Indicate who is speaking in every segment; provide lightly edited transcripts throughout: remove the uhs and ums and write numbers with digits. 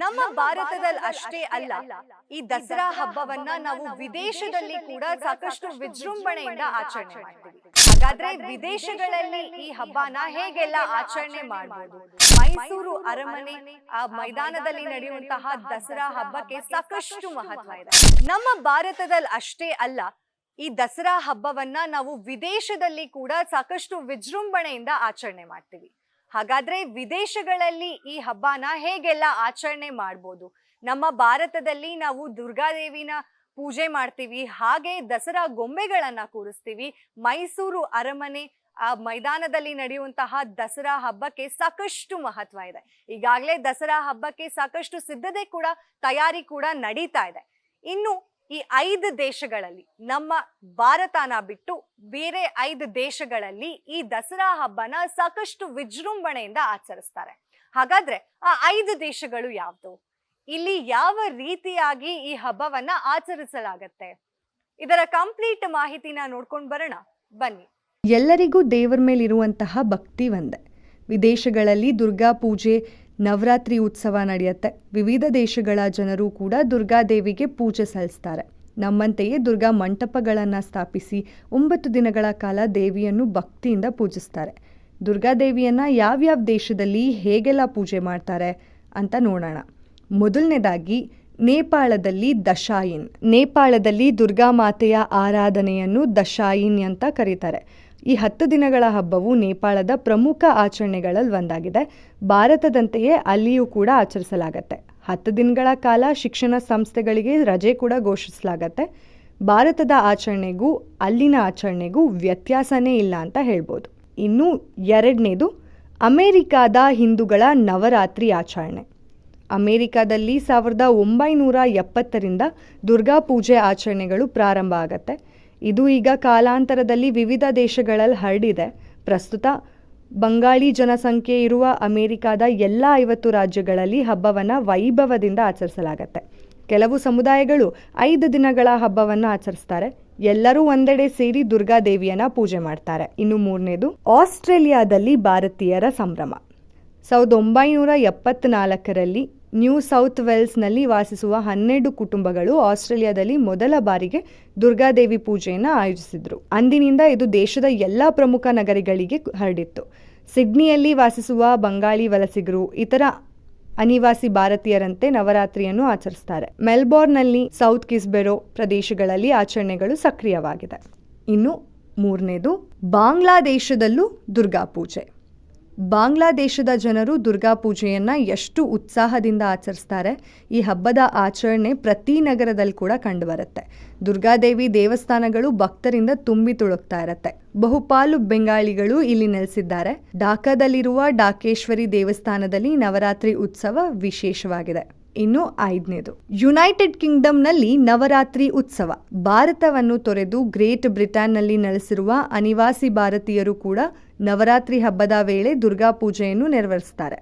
Speaker 1: ನಮ್ಮ ಭಾರತದಲ್ಲಿ ಅಷ್ಟೇ ಅಲ್ಲ, ಈ ದಸರಾ ಹಬ್ಬವನ್ನ ನಾವು ವಿದೇಶದಲ್ಲಿ ಕೂಡ ಸಾಕಷ್ಟು ವಿಜೃಂಭಣೆಯಿಂದ ಆಚರಣೆ ಮಾಡ್ತೀವಿ. ಹಾಗಾದ್ರೆ ವಿದೇಶಗಳಲ್ಲಿ ಈ ಹಬ್ಬನ ಹೇಗೆಲ್ಲ ಆಚರಣೆ ಮಾಡಬಹುದು? ಮೈಸೂರು ಅರಮನೆ ಆ ಮೈದಾನದಲ್ಲಿ ನಡೆಯುವಂತಹ ದಸರಾ ಹಬ್ಬಕ್ಕೆ ಸಾಕಷ್ಟು ಮಹತ್ವ ಇದೆ. ನಮ್ಮ ಭಾರತದಲ್ಲಿ ಅಷ್ಟೇ ಅಲ್ಲ, ಈ ದಸರಾ ಹಬ್ಬವನ್ನ ನಾವು ವಿದೇಶದಲ್ಲಿ ಕೂಡ ಸಾಕಷ್ಟು ವಿಜೃಂಭಣೆಯಿಂದ ಆಚರಣೆ ಮಾಡ್ತೀವಿ. ಹಾಗಾದ್ರೆ ವಿದೇಶಗಳಲ್ಲಿ ಈ ಹಬ್ಬನ ಹೇಗೆಲ್ಲ ಆಚರಣೆ ಮಾಡ್ಬೋದು? ನಮ್ಮ ಭಾರತದಲ್ಲಿ ನಾವು ದುರ್ಗಾದೇವಿನ ಪೂಜೆ ಮಾಡ್ತೀವಿ, ಹಾಗೆ ದಸರಾ ಗೊಂಬೆಗಳನ್ನ ಕೂರಿಸ್ತೀವಿ. ಮೈಸೂರು ಅರಮನೆ ಆ ಮೈದಾನದಲ್ಲಿ ನಡೆಯುವಂತಹ ದಸರಾ ಹಬ್ಬಕ್ಕೆ ಸಾಕಷ್ಟು ಮಹತ್ವ ಇದೆ. ಈಗಾಗಲೇ ದಸರಾ ಹಬ್ಬಕ್ಕೆ ಸಾಕಷ್ಟು ಸಿದ್ಧತೆ ಕೂಡ ತಯಾರಿ ಕೂಡ ನಡೀತಾ ಇದೆ. ಇನ್ನು ಈ 5 ದೇಶಗಳಲ್ಲಿ, ನಮ್ಮ ಭಾರತನ ಬಿಟ್ಟು ಬೇರೆ 5 ದೇಶಗಳಲ್ಲಿ ಈ ದಸರಾ ಹಬ್ಬನ ಸಾಕಷ್ಟು ವಿಜೃಂಭಣೆಯಿಂದ ಆಚರಿಸ್ತಾರೆ. ಹಾಗಾದ್ರೆ ಆ 5 ದೇಶಗಳು ಯಾವುದು? ಇಲ್ಲಿ ಯಾವ ರೀತಿಯಾಗಿ ಈ ಹಬ್ಬವನ್ನ ಆಚರಿಸಲಾಗತ್ತೆ? ಇದರ ಕಂಪ್ಲೀಟ್ ಮಾಹಿತಿನ ನೋಡ್ಕೊಂಡು ಬರೋಣ ಬನ್ನಿ.
Speaker 2: ಎಲ್ಲರಿಗೂ ದೇವರ ಮೇಲಿರುವಂತಹ ಭಕ್ತಿ ಒಂದೇ. ವಿದೇಶಗಳಲ್ಲಿ ದುರ್ಗಾ ಪೂಜೆ, ನವರಾತ್ರಿ ಉತ್ಸವ ನಡೆಯುತ್ತೆ. ವಿವಿಧ ದೇಶಗಳ ಜನರು ಕೂಡ ದುರ್ಗಾದೇವಿಗೆ ಪೂಜೆ ಸಲ್ಲಿಸ್ತಾರೆ. ನಮ್ಮಂತೆಯೇ ದುರ್ಗಾ ಮಂಟಪಗಳನ್ನು ಸ್ಥಾಪಿಸಿ 9 ದಿನಗಳ ಕಾಲ ದೇವಿಯನ್ನು ಭಕ್ತಿಯಿಂದ ಪೂಜಿಸ್ತಾರೆ. ದುರ್ಗಾದೇವಿಯನ್ನು ಯಾವ್ಯಾವ ದೇಶದಲ್ಲಿ ಹೇಗೆಲ್ಲ ಪೂಜೆ ಮಾಡ್ತಾರೆ ಅಂತ ನೋಡೋಣ. ಮೊದಲನೇದಾಗಿ ನೇಪಾಳದಲ್ಲಿ ದಶಾಯಿನ್. ನೇಪಾಳದಲ್ಲಿ ದುರ್ಗಾ ಮಾತೆಯ ಆರಾಧನೆಯನ್ನು ದಶಾಯಿನ್ ಅಂತ ಕರೀತಾರೆ. ಈ 10 ದಿನಗಳ ಹಬ್ಬವು ನೇಪಾಳದ ಪ್ರಮುಖ ಆಚರಣೆಗಳಲ್ಲಿ ಒಂದಾಗಿದೆ. ಭಾರತದಂತೆಯೇ ಅಲ್ಲಿಯೂ ಕೂಡ ಆಚರಿಸಲಾಗತ್ತೆ. 10 ದಿನಗಳ ಕಾಲ ಶಿಕ್ಷಣ ಸಂಸ್ಥೆಗಳಿಗೆ ರಜೆ ಕೂಡ ಘೋಷಿಸಲಾಗತ್ತೆ. ಭಾರತದ ಆಚರಣೆಗೂ ಅಲ್ಲಿನ ಆಚರಣೆಗೂ ವ್ಯತ್ಯಾಸನೇ ಇಲ್ಲ ಅಂತ ಹೇಳ್ಬೋದು. ಇನ್ನು ಎರಡನೇದು ಅಮೆರಿಕಾದ ಹಿಂದೂಗಳ ನವರಾತ್ರಿ ಆಚರಣೆ. ಅಮೆರಿಕಾದಲ್ಲಿ 1970ರಿಂದ ದುರ್ಗಾ ಪೂಜೆ ಆಚರಣೆಗಳು ಪ್ರಾರಂಭ ಆಗತ್ತೆ. ಇದು ಈಗ ಕಾಲಾಂತರದಲ್ಲಿ ವಿವಿಧ ದೇಶಗಳಲ್ಲಿ ಹರಡಿದೆ. ಪ್ರಸ್ತುತ ಬಂಗಾಳಿ ಜನಸಂಖ್ಯೆ ಇರುವ ಅಮೆರಿಕಾದ ಎಲ್ಲ 50 ರಾಜ್ಯಗಳಲ್ಲಿ ಹಬ್ಬವನ್ನು ವೈಭವದಿಂದ ಆಚರಿಸಲಾಗತ್ತೆ. ಕೆಲವು ಸಮುದಾಯಗಳು 5 ದಿನಗಳ ಹಬ್ಬವನ್ನು ಆಚರಿಸ್ತಾರೆ. ಎಲ್ಲರೂ ಒಂದೆಡೆ ಸೇರಿ ದುರ್ಗಾದೇವಿಯನ್ನ ಪೂಜೆ ಮಾಡ್ತಾರೆ. ಇನ್ನು ಮೂರನೇದು ಆಸ್ಟ್ರೇಲಿಯಾದಲ್ಲಿ ಭಾರತೀಯರ ಸಂಭ್ರಮ. 1974ರಲ್ಲಿ ನ್ಯೂ ಸೌತ್ ವೇಲ್ಸ್ನಲ್ಲಿ ವಾಸಿಸುವ 12 ಕುಟುಂಬಗಳು ಆಸ್ಟ್ರೇಲಿಯಾದಲ್ಲಿ ಮೊದಲ ಬಾರಿಗೆ ದುರ್ಗಾದೇವಿ ಪೂಜೆಯನ್ನು ಆಯೋಜಿಸಿದ್ರು. ಅಂದಿನಿಂದ ಇದು ದೇಶದ ಎಲ್ಲ ಪ್ರಮುಖ ನಗರಗಳಿಗೆ ಹರಡಿತ್ತು. ಸಿಡ್ನಿಯಲ್ಲಿ ವಾಸಿಸುವ ಬಂಗಾಳಿ ವಲಸಿಗರು ಇತರ ಅನಿವಾಸಿ ಭಾರತೀಯರಂತೆ ನವರಾತ್ರಿಯನ್ನು ಆಚರಿಸ್ತಾರೆ. ಮೆಲ್ಬೋರ್ನ್ನಲ್ಲಿ, ಸೌತ್ ಕಿಸ್ಬೆರೋ ಪ್ರದೇಶಗಳಲ್ಲಿ ಆಚರಣೆಗಳು ಸಕ್ರಿಯವಾಗಿದೆ. ಇನ್ನು ಮೂರನೇದು ಬಾಂಗ್ಲಾದೇಶದಲ್ಲೂ ದುರ್ಗಾ ಪೂಜೆ. ಬಾಂಗ್ಲಾದೇಶದ ಜನರು ದುರ್ಗಾ ಪೂಜೆಯನ್ನು ಎಷ್ಟು ಉತ್ಸಾಹದಿಂದ ಆಚರಿಸ್ತಾರೆ. ಈ ಹಬ್ಬದ ಆಚರಣೆ ಪ್ರತಿ ನಗರದಲ್ಲಿ ಕೂಡ ಕಂಡುಬರುತ್ತೆ. ದುರ್ಗಾದೇವಿ ದೇವಸ್ಥಾನಗಳು ಭಕ್ತರಿಂದ ತುಂಬಿ ತುಳುಕ್ತಾ ಇರತ್ತೆ. ಬಹುಪಾಲು ಬೆಂಗಾಳಿಗಳು ಇಲ್ಲಿ ನೆಲೆಸಿದ್ದಾರೆ. ಢಾಕಾದಲ್ಲಿರುವ ಢಾಕೇಶ್ವರಿ ದೇವಸ್ಥಾನದಲ್ಲಿ ನವರಾತ್ರಿ ಉತ್ಸವ ವಿಶೇಷವಾಗಿದೆ. ಇನ್ನು 5ನೇದು ಯುನೈಟೆಡ್ ಕಿಂಗ್ಡಮ್ನಲ್ಲಿ ನವರಾತ್ರಿ ಉತ್ಸವ. ಭಾರತವನ್ನು ತೊರೆದು ಗ್ರೇಟ್ ಬ್ರಿಟನ್ನಲ್ಲಿ ನೆಲೆಸಿರುವ ಅನಿವಾಸಿ ಭಾರತೀಯರು ಕೂಡ ನವರಾತ್ರಿ ಹಬ್ಬದ ವೇಳೆ ದುರ್ಗಾ ಪೂಜೆಯನ್ನು ನೆರವೇರಿಸ್ತಾರೆ.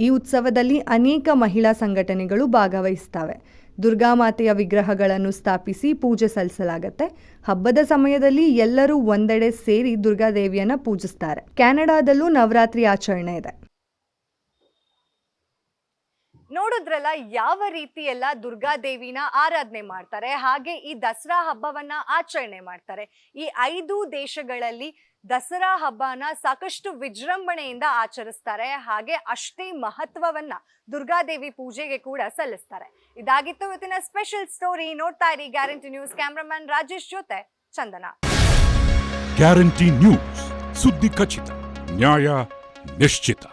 Speaker 2: ಈ ಉತ್ಸವದಲ್ಲಿ ಅನೇಕ ಮಹಿಳಾ ಸಂಘಟನೆಗಳು ಭಾಗವಹಿಸ್ತವೆ. ದುರ್ಗಾಮಾತೆಯ ವಿಗ್ರಹಗಳನ್ನು ಸ್ಥಾಪಿಸಿ ಪೂಜೆ ಸಲ್ಲಿಸಲಾಗುತ್ತೆ. ಹಬ್ಬದ ಸಮಯದಲ್ಲಿ ಎಲ್ಲರೂ ಒಂದೆಡೆ ಸೇರಿ ದುರ್ಗಾದೇವಿಯನ್ನ ಪೂಜಿಸ್ತಾರೆ. ಕೆನಡಾದಲ್ಲೂ ನವರಾತ್ರಿ ಆಚರಣೆ ಇದೆ.
Speaker 1: ನೋಡಿದ್ರಲ್ಲ ಯಾವ ರೀತಿ ಎಲ್ಲ ದುರ್ಗಾದೇವಿನ ಆರಾಧನೆ ಮಾಡ್ತಾರೆ, ಹಾಗೆ ಈ ದಸರಾ ಹಬ್ಬವನ್ನ ಆಚರಣೆ ಮಾಡ್ತಾರೆ. ಈ 5 ದೇಶಗಳಲ್ಲಿ ದಸರಾ ಹಬ್ಬನ ಸಾಕಷ್ಟು ವಿಜೃಂಭಣೆಯಿಂದ ಆಚರಿಸ್ತಾರೆ. ಹಾಗೆ ಅಷ್ಟೇ ಮಹತ್ವವನ್ನ ದುರ್ಗಾದೇವಿ ಪೂಜೆಗೆ ಕೂಡ ಸಲ್ಲಿಸ್ತಾರೆ. ಇದಾಗಿತ್ತು ಇವತ್ತಿನ ಸ್ಪೆಷಲ್ ಸ್ಟೋರಿ. ನೋಡ್ತಾ ಇರಿ ಗ್ಯಾರಂಟಿ ನ್ಯೂಸ್. ಕ್ಯಾಮ್ರಾಮನ್ ರಾಜೇಶ್ ಜೊತೆ ಚಂದನ.
Speaker 3: ಗ್ಯಾರಂಟಿ ನ್ಯೂಸ್, ಸುದ್ದಿ ಖಚಿತ, ನ್ಯಾಯ ನಿಶ್ಚಿತ.